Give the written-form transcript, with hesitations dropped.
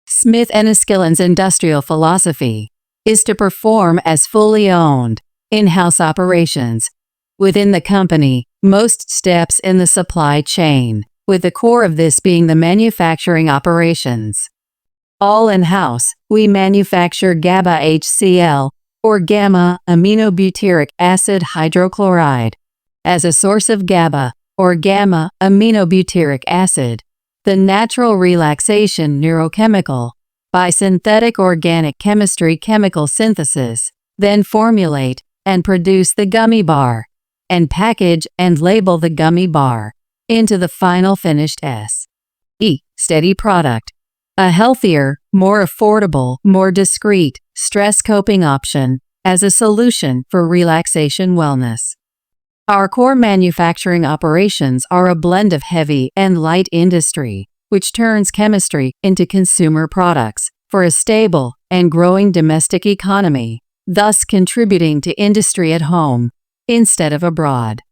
Smith Enniskillen's industrial philosophy is to perform as fully owned, in-house operations within the company, most steps in the supply chain, with the core of this being the manufacturing operations. All in-house, we manufacture GABA HCl, or Gamma-Aminobutyric Acid Hydrochloride, as a source of GABA, or Gamma-Aminobutyric Acid, the natural relaxation neurochemical, by synthetic organic chemistry chemical synthesis, then formulate and produce the gummy bar, and package and label the gummy bar into the final finished steady product. A healthier, more affordable, more discreet, stress-coping option as a solution for relaxation wellness. Our core manufacturing operations are a blend of heavy and light industry, which turns chemistry into consumer products for a stable and growing domestic economy, thus contributing to industry at home instead of abroad.